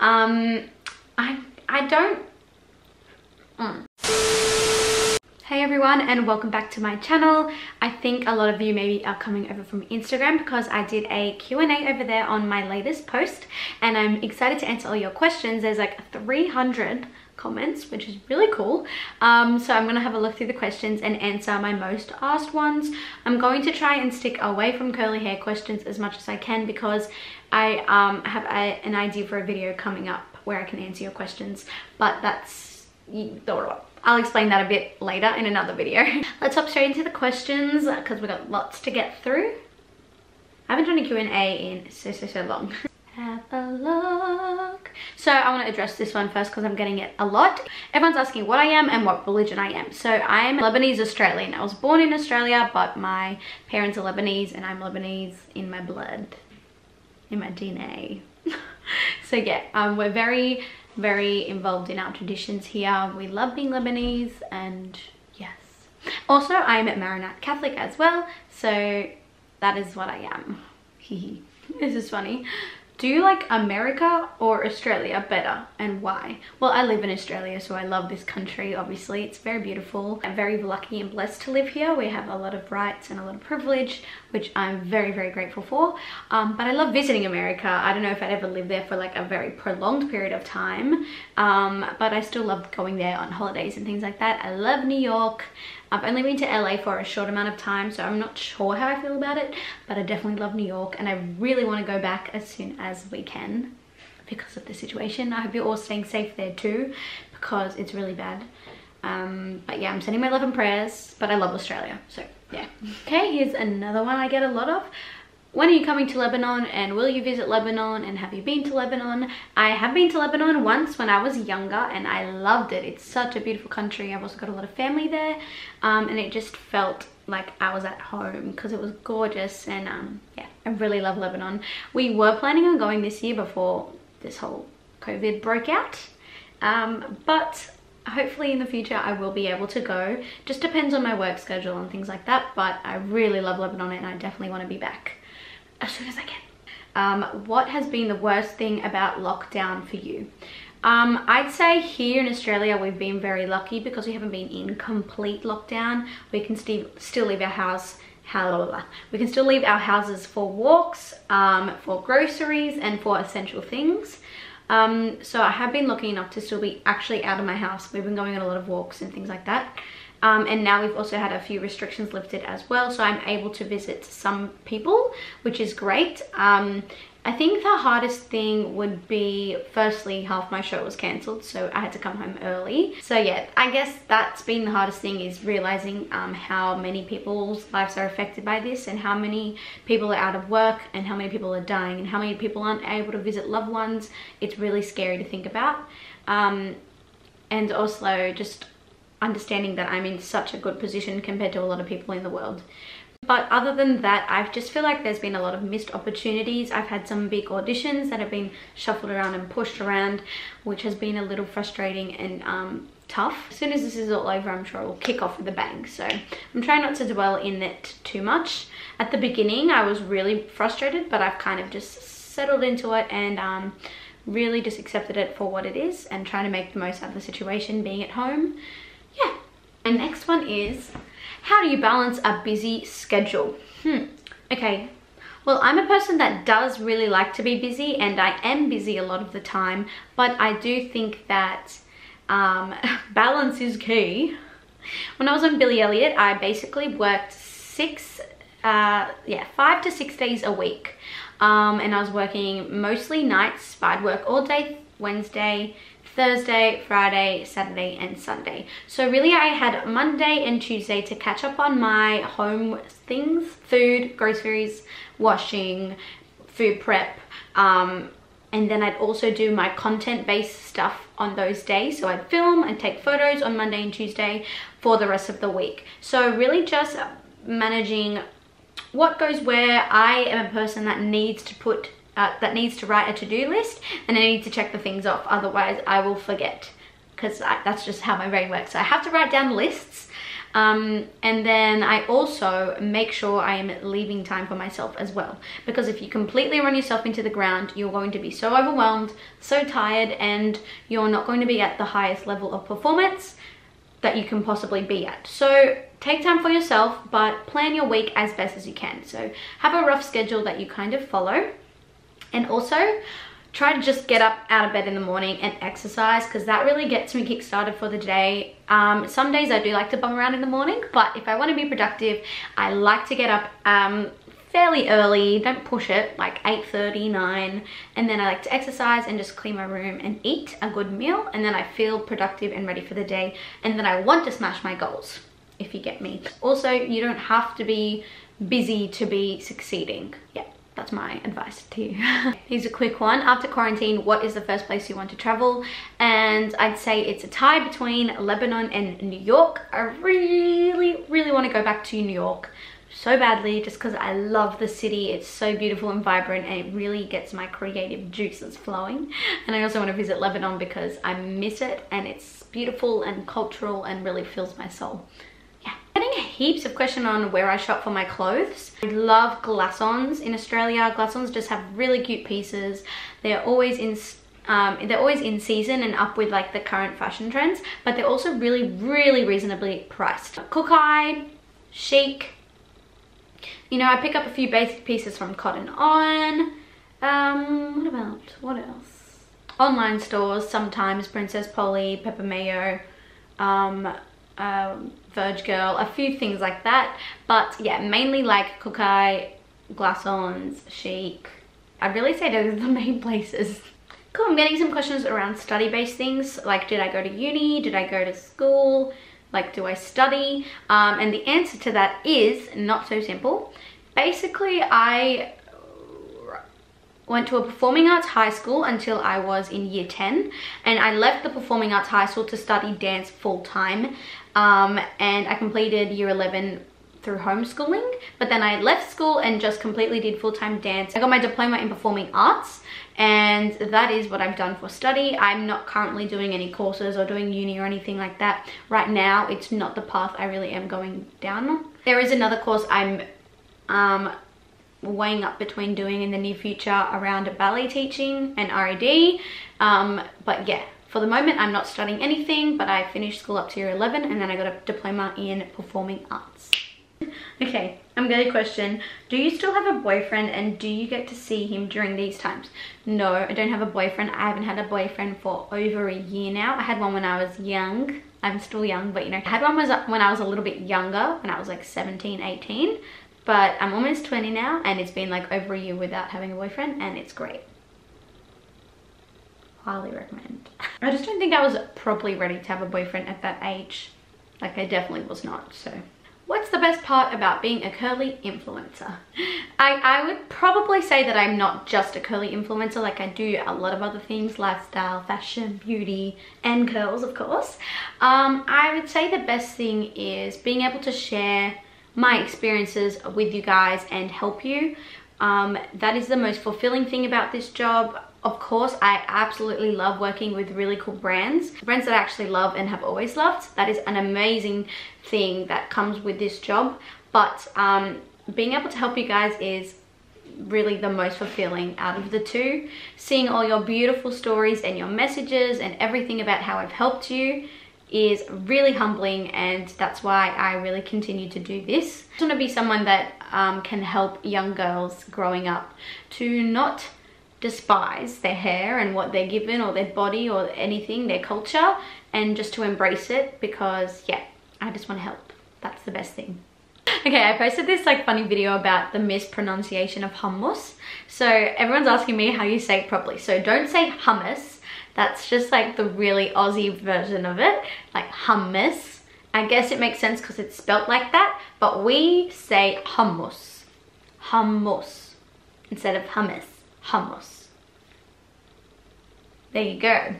I don't... Hey everyone, and welcome back to my channel. I think a lot of you maybe are coming over from Instagram because I did a Q&A over there on my latest post, and I'm excited to answer all your questions. There's like 300 comments, which is really cool. So I'm gonna have a look through the questions and answer my most asked ones. I'm going to try and stick away from curly hair questions as much as I can because I have an idea for a video coming up where I can answer your questions, but that's... I'll explain that a bit later in another video. Let's hop straight into the questions because we've got lots to get through. I haven't done a Q&A in so long. Have a look. So I want to address this one first because I'm getting it a lot. Everyone's asking what I am and what religion I am. So I'm Lebanese Australian. I was born in Australia, but my parents are Lebanese and I'm Lebanese in my blood, in my DNA. So yeah, we're very involved in our traditions here. We love being Lebanese, and yes. Also, I'm a Maronite Catholic as well, so that is what I am. This is funny. Do you like America or Australia better, and why? Well, I live in Australia, so I love this country. Obviously, it's very beautiful. I'm very lucky and blessed to live here. We have a lot of rights and a lot of privilege, which I'm very grateful for. But I love visiting America. I don't know if I'd ever live there for like a very prolonged period of time, but I still love going there on holidays and things like that. I love New York. I've only been to LA for a short amount of time, so I'm not sure how I feel about it, but I definitely love New York, and I really want to go back as soon as we can because of the situation. I hope you're all staying safe there too, because it's really bad. But yeah, I'm sending my love and prayers, but I love Australia, so yeah. Okay, here's another one I get a lot of. When are you coming to Lebanon, and will you visit Lebanon, and have you been to Lebanon? I have been to Lebanon once when I was younger, and I loved it. It's such a beautiful country. I've also got a lot of family there, and it just felt like I was at home because it was gorgeous. And yeah, I really love Lebanon. We were planning on going this year before this whole COVID broke out, but hopefully in the future I will be able to go. Just depends on my work schedule and things like that, but I really love Lebanon and I definitely want to be back as soon as I can. What has been the worst thing about lockdown for you? I'd say here in Australia we've been very lucky because we haven't been in complete lockdown. We can still leave our house. We can still leave our houses for walks, for groceries, and for essential things. So I have been lucky enough to still be actually out of my house. We've been going on a lot of walks and things like that. And now we've also had a few restrictions lifted as well, so I'm able to visit some people, which is great. I think the hardest thing would be, firstly, half my show was cancelled, so I had to come home early. So yeah, I guess that's been the hardest thing, is realizing how many people's lives are affected by this, and how many people are out of work, and how many people are dying, and how many people aren't able to visit loved ones. It's really scary to think about. And also just understanding that I'm in such a good position compared to a lot of people in the world. But other than that, I just feel like there's been a lot of missed opportunities. I've had some big auditions that have been shuffled around and pushed around, which has been a little frustrating and tough. As soon as this is all over, I'm sure it will kick off with a bang. So I'm trying not to dwell in it too much. At the beginning, I was really frustrated, but I've kind of just settled into it and really just accepted it for what it is and trying to make the most out of the situation, being at home. Yeah. And next one is, how do you balance a busy schedule? Okay, well, I'm a person that does really like to be busy, and I am busy a lot of the time, but I do think that balance is key. When I was on Billy Elliot, I basically worked 5 to 6 days a week, and I was working mostly nights, but I'd work all day Wednesday, Thursday, Friday, Saturday, and Sunday. So really I had Monday and Tuesday to catch up on my home things, food, groceries, washing, food prep, and then I'd also do my content-based stuff on those days. So I'd film and take photos on Monday and Tuesday for the rest of the week. So really just managing what goes where. I am a person that needs to write a to-do list, and I need to check the things off, otherwise I will forget, because that's just how my brain works. So I have to write down lists, And then I also make sure I am leaving time for myself as well, because if you completely run yourself into the ground, you're going to be so overwhelmed, so tired, and you're not going to be at the highest level of performance that you can possibly be at. So take time for yourself, but plan your week as best as you can. So have a rough schedule that you kind of follow, and also try to just get up out of bed in the morning and exercise, because that really gets me kick-started for the day. Some days I do like to bum around in the morning, but if I want to be productive, I like to get up fairly early. Don't push it, like 8:30, 9, and then I like to exercise and just clean my room and eat a good meal, and then I feel productive and ready for the day, and then I want to smash my goals, if you get me. Also, you don't have to be busy to be succeeding. Yeah, that's my advice to you. Here's a quick one. After quarantine, what is the first place you want to travel? And I'd say it's a tie between Lebanon and New York. I really want to go back to New York so badly, just because I love the city. It's so beautiful and vibrant, and it really gets my creative juices flowing. And I also want to visit Lebanon because I miss it, and it's beautiful and cultural and really fills my soul. Yeah. Getting heaps of question on where I shop for my clothes. I love Glassons in Australia. Glassons just have really cute pieces. They're always in season and up with like the current fashion trends, but they're also really reasonably priced. Kookai, Chic. You know, I pick up a few basic pieces from Cotton On. What else? Online stores, sometimes Princess Polly, Pepper Mayo, Verge Girl, a few things like that. But yeah, mainly like Kookai, Glassons, Chic. I'd really say those are the main places. Cool, I'm getting some questions around study-based things, like did I go to uni, did I go to school, like do I study? And the answer to that is not so simple. Basically, I went to a performing arts high school until I was in year 10, and I left the performing arts high school to study dance full-time, and I completed year 11 through homeschooling, but then I left school and just completely did full-time dance. I got my diploma in performing arts, and that is what I've done for study. I'm not currently doing any courses or doing uni or anything like that. Right now, it's not the path I really am going down. There is another course I'm weighing up between doing in the near future around ballet teaching and R.E.D. But yeah, for the moment I'm not studying anything, but I finished school up to year 11, and then I got a diploma in performing arts. Okay, I'm getting a question. Do you still have a boyfriend, and do you get to see him during these times? No, I don't have a boyfriend. I haven't had a boyfriend for over a year now. I had one when I was young. I'm still young, but you know, I had one when I was a little bit younger, when I was like 17, 18. But I'm almost 20 now, and it's been like over a year without having a boyfriend, and it's great. Highly recommend. I just don't think I was properly ready to have a boyfriend at that age. Like, I definitely was not, so. What's the best part about being a curly influencer? I would probably say that I'm not just a curly influencer. Like, I do a lot of other things, lifestyle, fashion, beauty, and curls, of course. I would say the best thing is being able to share my experiences with you guys and help you. That is the most fulfilling thing about this job. Of course, I absolutely love working with really cool brands that I actually love and have always loved. That is an amazing thing that comes with this job. But being able to help you guys is really the most fulfilling out of the two. Seeing all your beautiful stories and your messages and everything about how I've helped you is really humbling, and that's why I really continue to do this. I just want to be someone that can help young girls growing up to not despise their hair and what they're given, or their body, or anything, their culture, and just to embrace it, because yeah, I just want to help. That's the best thing. Okay, I posted this like funny video about the mispronunciation of hummus. So everyone's asking me how you say it properly. So don't say hummus. That's just like the really Aussie version of it, like hummus. I guess it makes sense because it's spelt like that, but we say hummus. Hummus. Instead of hummus. Hummus. There you go.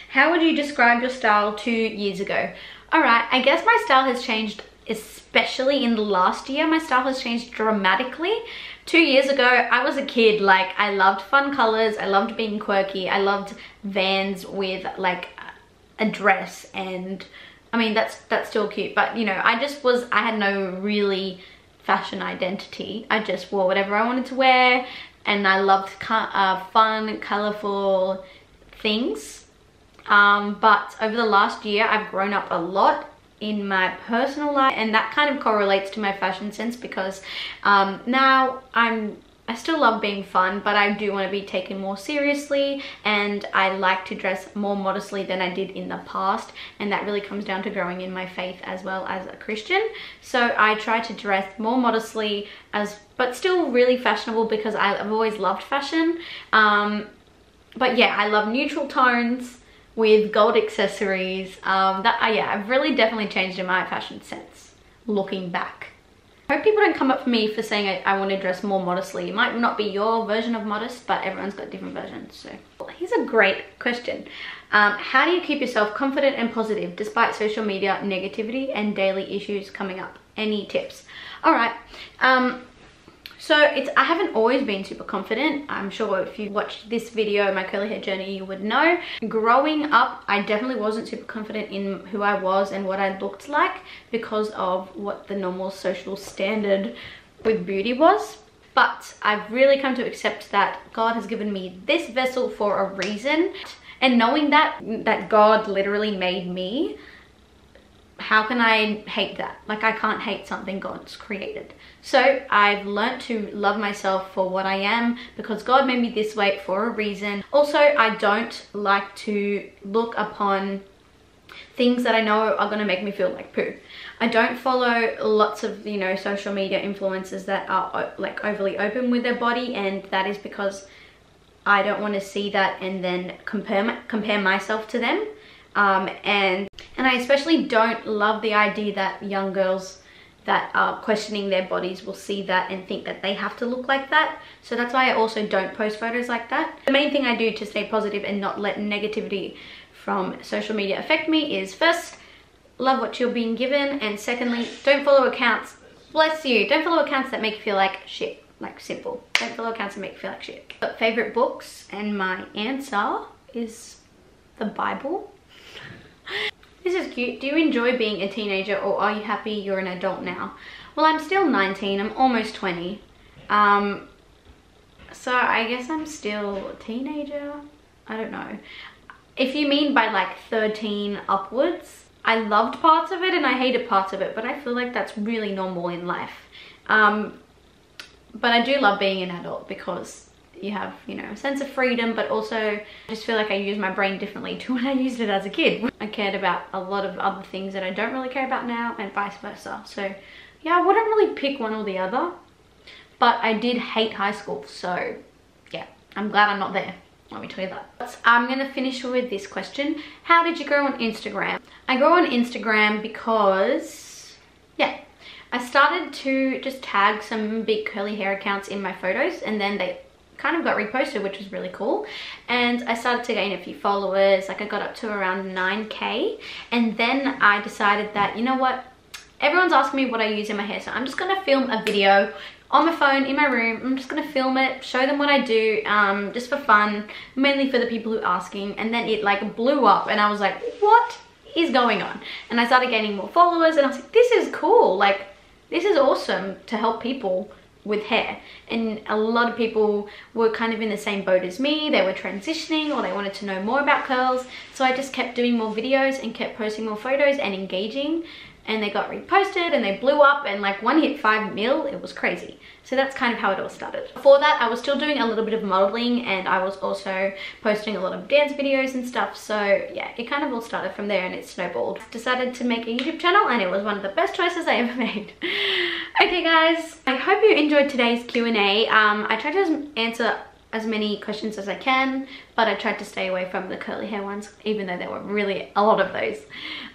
How would you describe your style 2 years ago? Alright, I guess my style has changed, especially in the last year. My style has changed dramatically. 2 years ago, I was a kid. Like, I loved fun colors, I loved being quirky, I loved Vans with like a dress and I mean, that's still cute, but you know, I had no really fashion identity. I just wore whatever I wanted to wear, and I loved fun, colorful things. But over the last year, I've grown up a lot in my personal life, and that kind of correlates to my fashion sense, because now I still love being fun, but I do want to be taken more seriously, and I like to dress more modestly than I did in the past, and that really comes down to growing in my faith as well as a Christian. So I try to dress more modestly, but still really fashionable, because I've always loved fashion. But yeah, I love neutral tones with gold accessories. Yeah, I've really definitely changed in my fashion sense looking back. I hope people don't come up for me for saying I want to dress more modestly. It might not be your version of modest, but everyone's got different versions. So here's a great question. How do you keep yourself confident and positive despite social media negativity and daily issues coming up? Any tips? All right. So I haven't always been super confident. I'm sure if you watched this video, my curly hair journey, you would know. Growing up, I definitely wasn't super confident in who I was and what I looked like, because of what the normal social standard with beauty was. But I've really come to accept that God has given me this vessel for a reason. And knowing that God literally made me, how can I hate that? Like, I can't hate something God's created. So I've learned to love myself for what I am, because God made me this way for a reason. Also, I don't like to look upon things that I know are going to make me feel like poo. I don't follow lots of, you know, social media influencers that are like overly open with their body, and that is because I don't want to see that and then compare myself to them. And I especially don't love the idea that young girls that are questioning their bodies will see that and think that they have to look like that. So that's why I also don't post photos like that. The main thing I do to stay positive and not let negativity from social media affect me is, first, love what you're being given, and secondly, don't follow accounts, bless you, don't follow accounts that make you feel like shit. Like, simple. Don't follow accounts that make you feel like shit. But favorite books, and my answer is the Bible. This is cute. Do you enjoy being a teenager, or are you happy you're an adult now? Well, I'm still 19. I'm almost 20. So I guess I'm still a teenager. I don't know. If you mean by like 13 upwards, I loved parts of it and I hated parts of it, but I feel like that's really normal in life. But I do love being an adult, because you have, you know, a sense of freedom, but also I just feel like I use my brain differently to when I used it as a kid. I cared about a lot of other things that I don't really care about now, and vice versa. So yeah, I wouldn't really pick one or the other, but I did hate high school. So yeah, I'm glad I'm not there. Let me tell you that. I'm gonna finish with this question. How did you grow on Instagram? I grew on Instagram because, yeah, I started to just tag some big curly hair accounts in my photos, and then they kind of got reposted, which was really cool. And I started to gain a few followers. Like, I got up to around 9K, and then I decided that, you know what, everyone's asking me what I use in my hair, so I'm just gonna film a video on my phone in my room. I'm just gonna film it, show them what I do, just for fun, mainly for the people who are asking. And then it like blew up, and I was like, what is going on? And I started gaining more followers, and I was like, this is cool. Like, this is awesome to help people with hair. And a lot of people were kind of in the same boat as me. They were transitioning, or they wanted to know more about curls. So I just kept doing more videos and kept posting more photos and engaging, and they got reposted and they blew up, and like one hit 5 mil. It was crazy. So that's kind of how it all started. Before that, I was still doing a little bit of modeling, and I was also posting a lot of dance videos and stuff. So yeah, it kind of all started from there, and it snowballed. Decided to make a YouTube channel, and it was one of the best choices I ever made. Okay guys, I hope you enjoyed today's Q&A. I tried to answer as many questions as I can, but I tried to stay away from the curly hair ones, even though there were really a lot of those.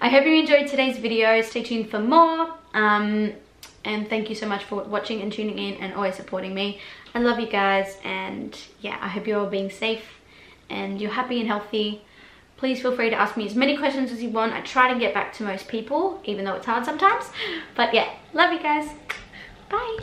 I hope you enjoyed today's video. Stay tuned for more. And thank you so much for watching and tuning in and always supporting me. I love you guys, and yeah, I hope you're all being safe and you're happy and healthy. Please feel free to ask me as many questions as you want. I try to get back to most people, even though it's hard sometimes. But yeah, love you guys. Bye.